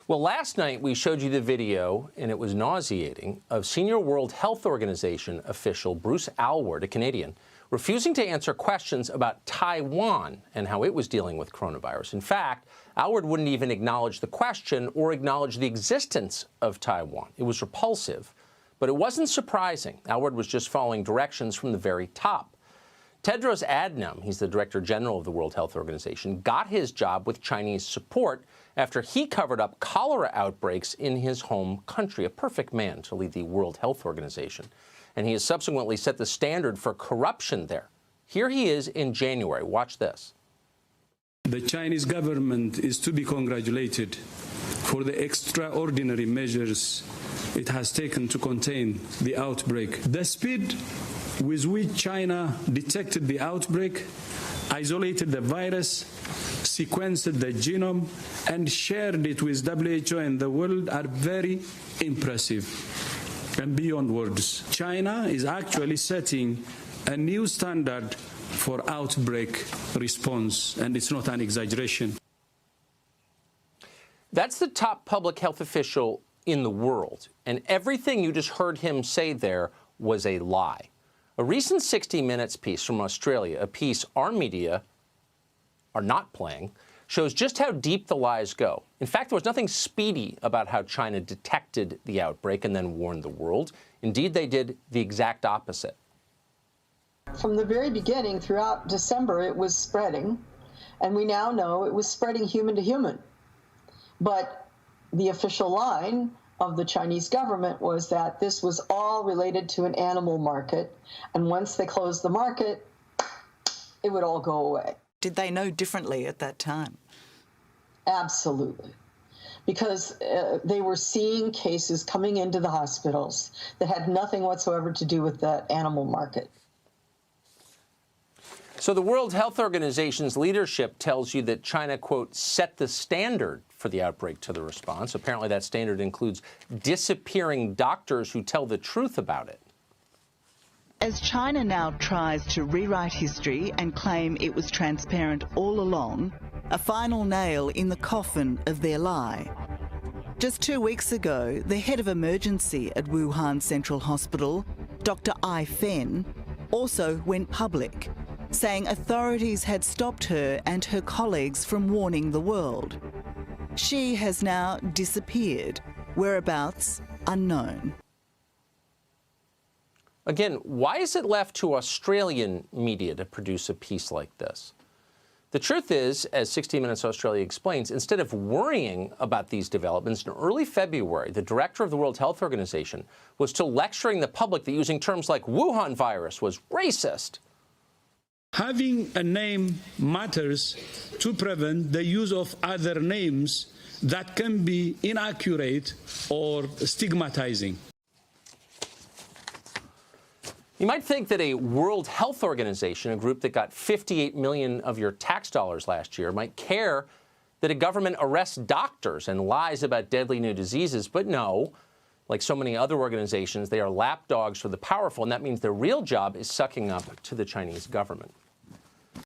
Well, last night we showed you the video, and it was nauseating, of senior World Health Organization official Bruce Aylward, a Canadian, refusing to answer questions about Taiwan and how it was dealing with coronavirus. In fact, Aylward wouldn't even acknowledge the question or acknowledge the existence of Taiwan. It was repulsive, but it wasn't surprising. Aylward was just following directions from the very top. Tedros Adhanom, he's the Director General of the World Health Organization, got his job with Chinese support after he covered up cholera outbreaks in his home country, a perfect man to lead the World Health Organization. And he has subsequently set the standard for corruption there. Here he is in January. Watch this. The Chinese government is to be congratulated for the extraordinary measures it has taken to contain the outbreak. The speed with which China detected the outbreak, isolated the virus, sequenced the genome, and shared it with WHO and the world are very impressive and beyond words. China is actually setting a new standard for outbreak response, and it's not an exaggeration. That's the top public health official in the world, and everything you just heard him say there was a lie. A recent 60 Minutes piece from Australia, a piece our media are not playing, shows just how deep the lies go. In fact, there was nothing speedy about how China detected the outbreak and then warned the world. Indeed, they did the exact opposite. From the very beginning, throughout December, it was spreading, and we now know it was spreading human to human. But the official line of the Chinese government was that this was all related to an animal market, and once they closed the market, it would all go away. Did they know differently at that time? Absolutely. Because they were seeing cases coming into the hospitals that had nothing whatsoever to do with that animal market. So the World Health Organization's leadership tells you that China, quote, set the standard for the outbreak to the response. Apparently that standard includes disappearing doctors who tell the truth about it. As China now tries to rewrite history and claim it was transparent all along, a final nail in the coffin of their lie. Just 2 weeks ago, the head of emergency at Wuhan Central Hospital, Dr. Ai Fen, also went public, saying authorities had stopped her and her colleagues from warning the world. She has now disappeared, whereabouts unknown. Again, why is it left to Australian media to produce a piece like this? The truth is, as 60 Minutes Australia explains, instead of worrying about these developments, in early February, the director of the World Health Organization was still lecturing the public that using terms like Wuhan virus was racist. Having a name matters to prevent the use of other names that can be inaccurate or stigmatizing. You might think that a World Health Organization, a group that got 58 million of your tax dollars last year, might care that a government arrests doctors and lies about deadly new diseases, but no. Like so many other organizations, they are lapdogs for the powerful, and that means their real job is sucking up to the Chinese government.